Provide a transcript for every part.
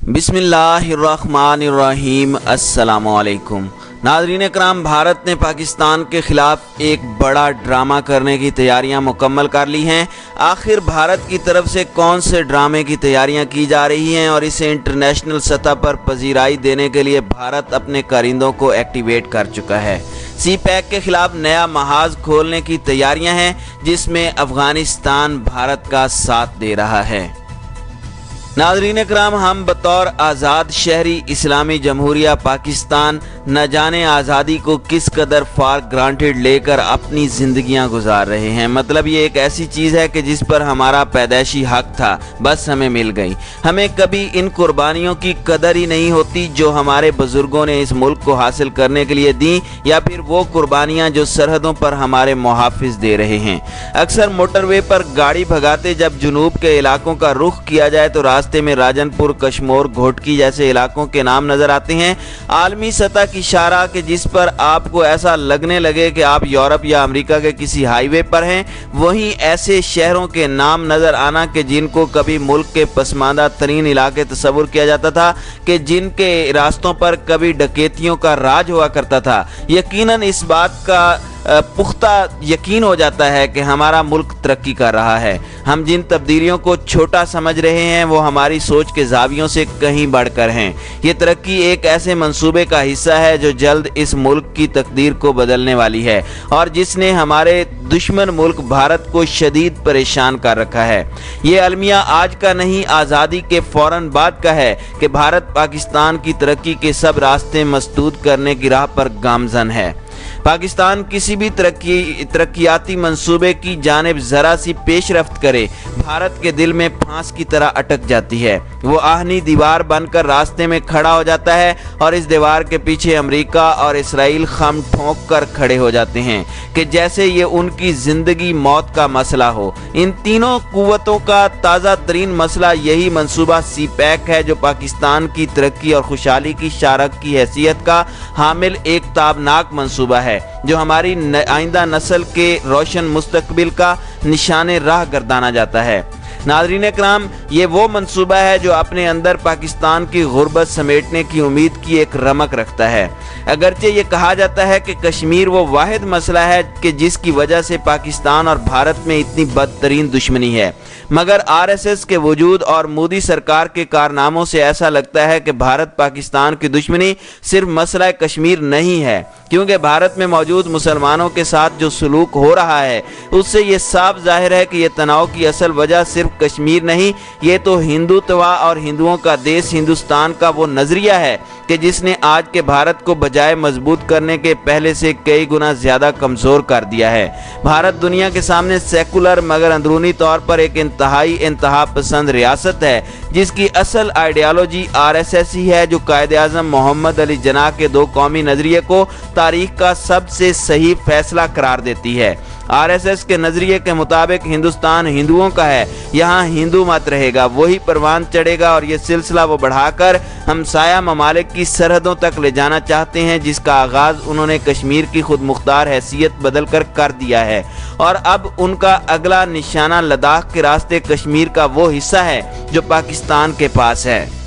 बिस्मिल्लाहिर्रहमानिर्रहीम। अस्सलाम वालेकुम नाज़रीन कराम, भारत ने पाकिस्तान के ख़िलाफ़ एक बड़ा ड्रामा करने की तैयारियां मुकम्मल कर ली हैं। आखिर भारत की तरफ से कौन से ड्रामे की तैयारियां की जा रही हैं और इसे इंटरनेशनल सतह पर पजीराई देने के लिए भारत अपने कारिंदों को एक्टिवेट कर चुका है। सी पैक के खिलाफ नया महाज खोलने की तैयारियां हैं, जिसमें अफगानिस्तान भारत का साथ दे रहा है। नाज़रीन कराम, हम बतौर आज़ाद शहरी इस्लामी जमहूरिया पाकिस्तान न जाने आज़ादी को किस कदर फॉर ग्रांटेड लेकर अपनी ज़िंदगियां गुजार रहे हैं। मतलब ये एक ऐसी चीज़ है कि जिस पर हमारा पैदाइशी हक था, बस हमें मिल गई। हमें कभी इन कुर्बानियों की कदर ही नहीं होती जो हमारे बुज़ुर्गों ने इस मुल्क को हासिल करने के लिए दी, या फिर वो कुर्बानियाँ जो सरहदों पर हमारे मुहाफ़िज़ दे रहे हैं। अक्सर मोटरवे पर गाड़ी भगाते जब जुनूब के इलाकों का रुख किया जाए तो रास्ते में राजनपुर, कश्मोर, घोटकी जैसे इलाकों के नाम नजर आते हैं। आलमी सतह की शारा के जिस पर आपको ऐसा लगने लगे कि आप यूरोप या अमेरिका के किसी हाईवे पर हैं, वहीं ऐसे शहरों के नाम नजर आना कि जिनको कभी मुल्क के पसमानदा तरीन इलाके तस्वुर किया जाता था, कि जिनके रास्तों पर कभी डकैतियों का राज हुआ करता था। यकीनन इस बात का पुख्ता यकीन हो जाता है कि हमारा मुल्क तरक्की कर रहा है। हम जिन तब्दीलियों को छोटा समझ रहे हैं वो हमारी सोच के ज़ावियों से कहीं बढ़कर हैं। ये तरक्की एक ऐसे मंसूबे का हिस्सा है जो जल्द इस मुल्क की तकदीर को बदलने वाली है और जिसने हमारे दुश्मन मुल्क भारत को शदीद परेशान कर रखा है। ये अलमिया आज का नहीं, आज़ादी के फ़ौरन बाद का है कि भारत पाकिस्तान की तरक्की के सब रास्ते मसदूद करने की राह पर गामज़न है। पाकिस्तान किसी भी तरक्याती मंसूबे की जानिब ज़रा सी पेशरफ्त करे, भारत के दिल में फांस की तरह अटक जाती है। वो आहनी दीवार बनकर रास्ते में खड़ा हो जाता है और इस दीवार के पीछे अमेरिका और इसराइल खम ठोंक कर खड़े हो जाते हैं कि जैसे ये उनकी ज़िंदगी मौत का मसला हो। इन तीनों कुव्वतों का ताज़ा तरीन मसला यही मंसूबा सी पैक है, जो पाकिस्तान की तरक्की और खुशहाली की शारक की हैसियत का हामिल एक ताबनाक मंसूबा है, जो हमारी आइंदा नस्ल के रोशन मुस्तकबिल का निशाने राह गर्दाना जाता है। नाज़रीन कराम, ये वो मंसूबा है जो अपने अंदर पाकिस्तान की गुर्बत समेटने की उम्मीद की एक रमक रखता है। अगरचे ये कहा जाता है कि कश्मीर वो वाहिद मसला है कि जिसकी वजह से पाकिस्तान और भारत में इतनी बदतरीन दुश्मनी है, मगर आरएसएस के वजूद और मोदी सरकार के कारनामों से ऐसा लगता है कि भारत पाकिस्तान की दुश्मनी सिर्फ मसला कश्मीर नहीं है, क्योंकि भारत में मौजूद मुसलमानों के साथ जो सलूक हो रहा है उससे ये साफ जाहिर है कि ये तनाव की असल वजह सिर्फ कश्मीर नहीं, ये तो हिंदुत्व और हिंदुओं का देश हिंदुस्तान का वो नजरिया है कि जिसने आज के भारत को बजाय मजबूत करने के पहले से कई गुना ज्यादा कमजोर कर दिया है। भारत दुनिया के सामने सेकुलर मगर अंदरूनी तौर पर एक इंतहा पसंद रियासत है, जिसकी असल आइडियालॉजी आरएसएस ही है, जो कायदे आज़म मोहम्मद अली जिन्नाह के दो कौमी नजरिए को तारीख का सबसे सही फैसला करार देती है। आरएसएस के नजरिए के मुताबिक हिंदुस्तान हिंदुओं का है, यहाँ हिंदू मत रहेगा, वही परवान चढ़ेगा, और ये सिलसिला वो बढ़ाकर हमसाया ममालिक की सरहदों तक ले जाना चाहते हैं, जिसका आगाज उन्होंने कश्मीर की खुद मुख्तार हैसियत बदल कर दिया है। और अब उनका अगला निशाना लद्दाख के रास्ते कश्मीर का वो हिस्सा है जो पाकिस्तान के पास है।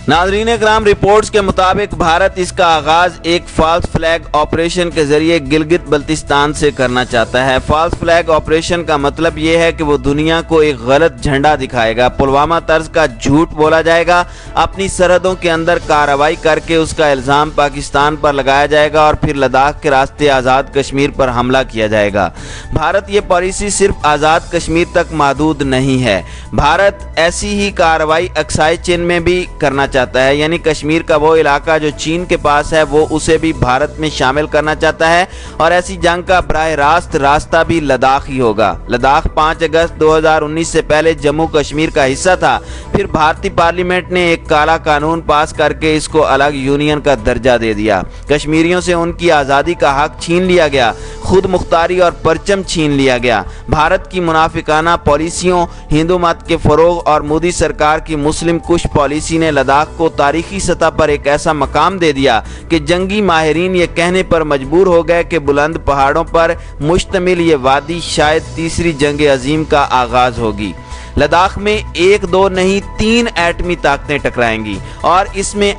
नाज़रीन कराम, रिपोर्ट्स के मुताबिक भारत इसका आगाज एक फॉल्स फ्लैग ऑपरेशन के जरिए गिलगित बल्तिस्तान से करना चाहता है। फॉल्स फ्लैग ऑपरेशन का मतलब ये है कि वो दुनिया को एक गलत झंडा दिखाएगा, पुलवामा तर्ज का झूठ बोला जाएगा, अपनी सरहदों के अंदर कार्रवाई करके उसका इल्ज़ाम पाकिस्तान पर लगाया जाएगा और फिर लद्दाख के रास्ते आज़ाद कश्मीर पर हमला किया जाएगा। भारत ये पॉलिसी सिर्फ आज़ाद कश्मीर तक महदूद नहीं है, भारत ऐसी ही कार्रवाई अक्साई चीन में भी करना चाहता है, यानी कश्मीर का वो इलाका जो चीन के पास है वो उसे भी भारत में शामिल करना चाहता है, और ऐसी जंग का बराह रास्त रास्ता भी लद्दाख ही होगा। लद्दाख 5 अगस्त 2019 से पहले जम्मू कश्मीर का हिस्सा था, फिर भारतीय पार्लियामेंट ने एक काला कानून पास करके इसको अलग यूनियन का दर्जा दे दिया। कश्मीरियों से उनकी आज़ादी का हक छीन लिया गया, खुद मुख्तारी और परचम छीन लिया गया। भारत की मुनाफिकाना पॉलिसियों, हिंदू मत के फरोग और मोदी सरकार की मुस्लिम कुश पॉलिसी ने लद्दाख को तारीखी सतह पर एक ऐसा मकाम दे दिया कि जंगी माहिरीन ये कहने पर मजबूर हो गए कि बुलंद पहाड़ों पर मुश्तमिल ये वादी शायद तीसरी जंग अजीम का आगाज होगी। लद्दाख में 1-2 नहीं 3 एटमी ताकतें टकराएंगी और इसमें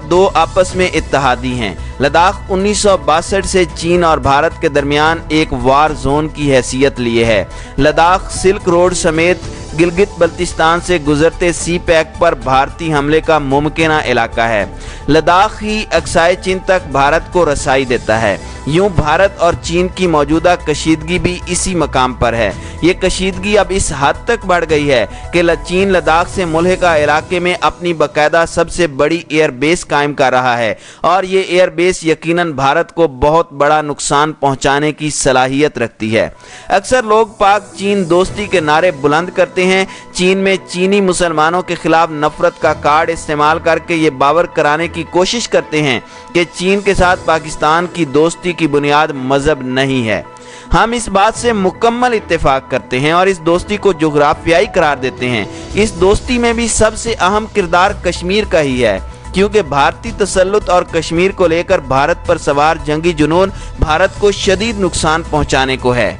दो आपस में इत्तेहादी हैं। लद्दाख 1962 से चीन और भारत के दरमियान एक वार जोन की हैसियत लिए है। लद्दाख सिल्क रोड समेत गिलगित बल्तिस्तान से गुजरते सी पैक पर भारतीय हमले का मुमकिना इलाका है। लद्दाख ही अक्साई चीन तक भारत को रसाई देता है। यूं भारत और चीन की मौजूदा कशीदगी भी इसी मकाम पर है। ये कशीदगी अब इस हद तक बढ़ गई है कि चीन लद्दाख से मुल्हिका इलाके में अपनी बाकायदा सबसे बड़ी एयर बेस कायम कर रहा है और ये एयर बेस यकीनन भारत को बहुत बड़ा नुकसान पहुंचाने की सलाहियत रखती है। अक्सर लोग पाक चीन दोस्ती के नारे बुलंद करते हैं। चीन में चीनी मुसलमानों के खिलाफ नफरत का कार्ड इस्तेमाल करके ये बावर कराने की कोशिश करते हैं कि चीन के साथ पाकिस्तान की दोस्ती की बुनियाद मजहब नहीं है। हम इस बात से मुकम्मल इत्तेफाक करते हैं और इस दोस्ती को जुग्राफियाई करार देते हैं। इस दोस्ती में भी सबसे अहम किरदार कश्मीर का ही है, क्योंकि भारतीय तसल्लुत और कश्मीर को लेकर भारत पर सवार जंगी जुनून भारत को शदीद नुकसान पहुंचाने को है।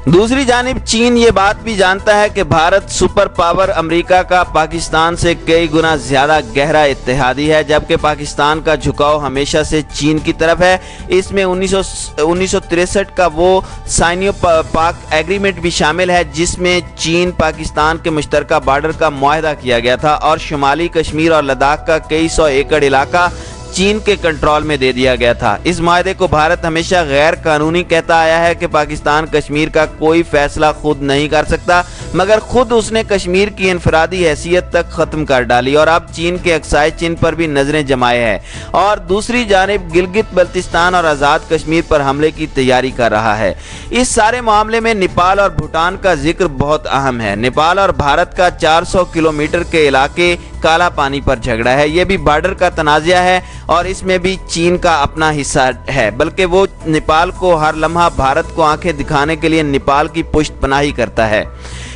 दूसरी जानिब चीन ये बात भी जानता है कि भारत सुपर पावर अमेरिका का पाकिस्तान से कई गुना ज्यादा गहरा इत्तेहादी है, जबकि पाकिस्तान का झुकाव हमेशा से चीन की तरफ है। इसमें 1963 का वो साइनो पाक एग्रीमेंट भी शामिल है जिसमें चीन पाकिस्तान के मुश्तरका बॉर्डर का मुआहदा किया गया था और शुमाली कश्मीर और लद्दाख का कई सौ एकड़ इलाका चीन के कंट्रोल में दे दिया गया था। इस माहदे को भारत हमेशा गैर कानूनी कहता आया है कि पाकिस्तान कश्मीर का कोई फैसला खुद नहीं कर सकता, मगर खुद उसने कश्मीर की इनफरादी हैसियत तक खत्म कर डाली और अब चीन के अक्साई चीन पर भी नजरें जमाए है और दूसरी जानिब गिलगित बल्तिस्तान और आज़ाद कश्मीर पर हमले की तैयारी कर रहा है। इस सारे मामले में नेपाल और भूटान का जिक्र बहुत अहम है। नेपाल और भारत का 400 किलोमीटर के इलाके काला पानी पर झगड़ा है। ये भी बॉर्डर का तनाज़ा है और इसमें भी चीन का अपना हिस्सा है, बल्कि वो नेपाल को हर लम्हा भारत को आंखें दिखाने के लिए नेपाल की पुष्टपनाही करता है।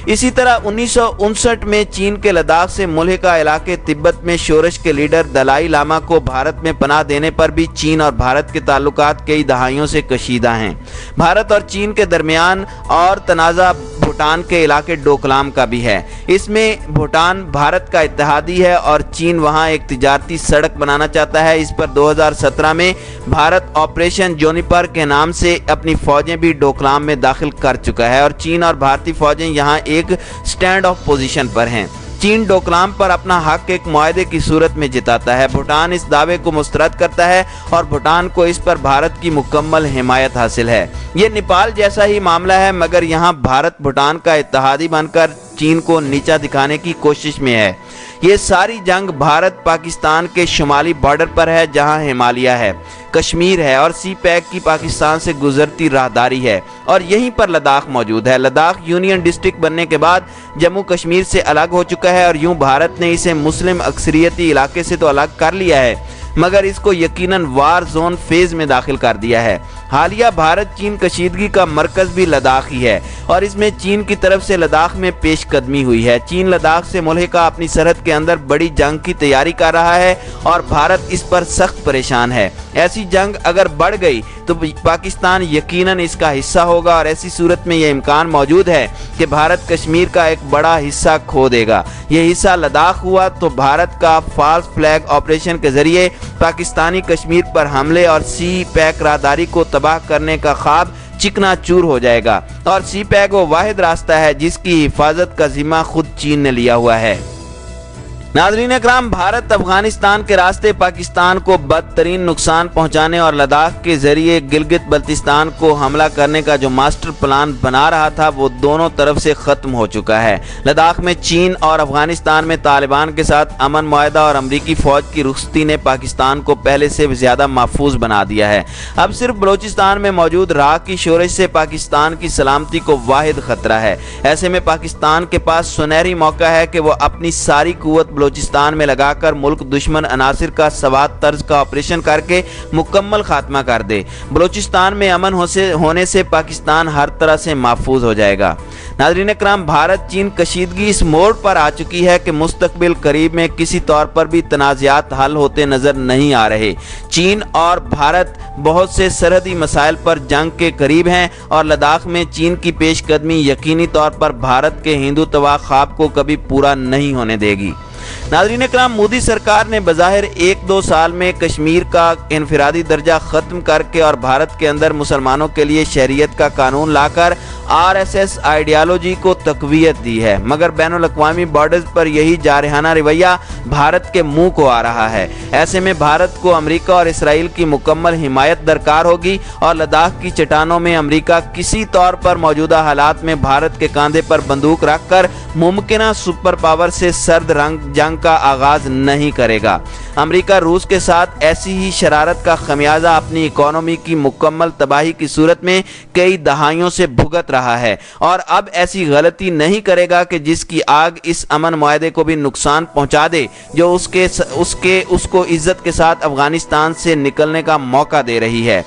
इसी तरह 1959 में चीन के लद्दाख से मुल्हिका इलाके तिब्बत में शोरश के लीडर दलाई लामा को भारत में पनाह देने पर भी चीन और भारत के ताल्लुकात कई दहाइयों से कशीदा हैं। भारत और चीन के दरमियान और तनाज़ा भूटान के इलाके डोकलाम का भी है। इसमें भूटान भारत का इत्तेहादी है और चीन वहां एक तिजारती सड़क बनाना चाहता है। इस पर 2017 में भारत ऑपरेशन जोनिपर के नाम से अपनी फौजें भी डोकलाम में दाखिल कर चुका है और चीन और भारतीय फौजें यहां एक स्टैंड ऑफ पोजीशन पर हैं। चीन डोकलाम पर अपना हक एक मुआहदे की सूरत में जिताता है। भूटान इस दावे को मुस्तरद करता है और भूटान को इस पर भारत की मुकम्मल हिमायत हासिल है। ये नेपाल जैसा ही मामला है, मगर यहाँ भारत भूटान का इत्तेहादी बनकर चीन को नीचा दिखाने की कोशिश में है। ये सारी जंग भारत पाकिस्तान के शुमाली बॉर्डर पर है, जहां हिमालय है, कश्मीर है और सी पैक की पाकिस्तान से गुजरती राहदारी है और यहीं पर लद्दाख मौजूद है। लद्दाख यूनियन डिस्ट्रिक्ट बनने के बाद जम्मू कश्मीर से अलग हो चुका है और यूं भारत ने इसे मुस्लिम अक्सरियती इलाके से तो अलग कर लिया है, मगर इसको यकीनन वार जोन फेज में दाखिल कर दिया है। हालिया भारत चीन कशीदगी का मरकज भी लद्दाख ही है और इसमें चीन की तरफ से लद्दाख में पेशकदमी हुई है। चीन लद्दाख से मुल्हिका अपनी सरहद के अंदर बड़ी जंग की तैयारी कर रहा है और भारत इस पर सख्त परेशान है। ऐसी जंग अगर बढ़ गई तो पाकिस्तान यकीनन इसका हिस्सा होगा और ऐसी सूरत में यह इम्कान मौजूद है कि भारत कश्मीर का एक बड़ा हिस्सा खो देगा। यह हिस्सा लद्दाख हुआ तो भारत का फॉल्स फ्लैग ऑपरेशन के जरिए पाकिस्तानी कश्मीर पर हमले और सी पैक राहदारी को तबाह करने का ख्वाब चिकना चूर हो जाएगा और सी पैक वो वाहिद रास्ता है जिसकी हिफाजत का जिम्मा खुद चीन ने लिया हुआ है। नाज़रीन इकराम, भारत अफगानिस्तान के रास्ते पाकिस्तान को बदतरीन नुकसान पहुंचाने और लद्दाख के जरिए गिलगित बल्तिस्तान को हमला करने का जो मास्टर प्लान बना रहा था वो दोनों तरफ से ख़त्म हो चुका है। लद्दाख में चीन और अफगानिस्तान में तालिबान के साथ अमन मुआहदा और अमरीकी फ़ौज की रुखसती ने पाकिस्तान को पहले से ज़्यादा महफूज बना दिया है। अब सिर्फ बलोचिस्तान में मौजूद राख की शोरश से पाकिस्तान की सलामती को वाहिद ख़तरा है। ऐसे में पाकिस्तान के पास सुनहरी मौका है कि वो अपनी सारी कुव्वत बलूचिस्तान में लगाकर मुल्क दुश्मन अनासिर का सवात तर्ज का ऑपरेशन करके मुकम्मल खात्मा कर दे। बलूचिस्तान में अमन होने से पाकिस्तान हर तरह से महफूज हो जाएगा। नाज़रीन इकराम, भारत चीन कशीदगी इस मोड़ पर आ चुकी है कि मुस्तकबिल करीब में किसी तौर पर भी तनाज़ात हल होते नजर नहीं आ रहे। चीन और भारत बहुत से सरहदी मसाइल पर जंग के करीब हैं और लद्दाख में चीन की पेशकदमी यकीनी तौर पर भारत के हिंदू तवा ख्वाब को कभी पूरा नहीं होने देगी। नाज़रीन इकराम, मोदी सरकार ने बज़ाहिर 1-2 साल में कश्मीर का इनफरादी दर्जा ख़त्म करके और भारत के अंदर मुसलमानों के लिए शरीयत का कानून लाकर RSS आइडियालॉजी को तक़वियत दी है, मगर बैनुल अक़वामी बॉर्डर्स पर यही जारहाना रवैया भारत के मुंह को आ रहा है। ऐसे में भारत को अमेरिका और इसराइल की मुकम्मल हिमायत दरकार होगी और लद्दाख की चट्टानों में अमेरिका किसी तौर पर मौजूदा हालात में भारत के कंधे पर बंदूक रखकर मुमकिन सुपर पावर से सर्द जंग का आगाज नहीं करेगा। अमेरिका रूस के साथ ऐसी ही शरारत का खमियाजा अपनी इकोनॉमी की मुकम्मल तबाही की सूरत में कई दहाइयों से भुगत रहा है और अब ऐसी गलती नहीं करेगा कि जिसकी आग इस अमन मुआहदे को भी नुकसान पहुंचा दे जो उसको इज्जत के साथ अफगानिस्तान से निकलने का मौका दे रही है।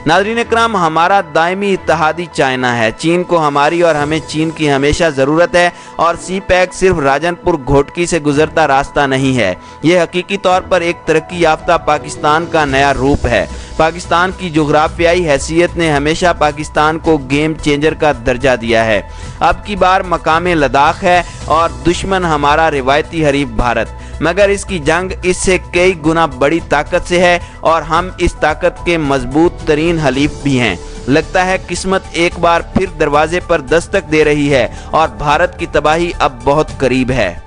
नाज़रीन इकराम, हमारा दायमी इत्तेहादी चाइना है। चीन को हमारी और हमें चीन की हमेशा ज़रूरत है और CPEC सिर्फ राजनपुर घोटकी से गुजरता रास्ता नहीं है, ये हकीकी तौर पर एक तरक्की याफ्ता पाकिस्तान का नया रूप है। पाकिस्तान की जोग्राफियाई हैसियत ने हमेशा पाकिस्तान को गेम चेंजर का दर्जा दिया है। अब की बार मकाम लद्दाख है और दुश्मन हमारा रिवायती हरीफ भारत, मगर इसकी जंग इससे कई गुना बड़ी ताकत से है और हम इस ताकत के मजबूत तरीन हलीफ भी हैं। लगता है किस्मत एक बार फिर दरवाजे पर दस्तक दे रही है और भारत की तबाही अब बहुत करीब है।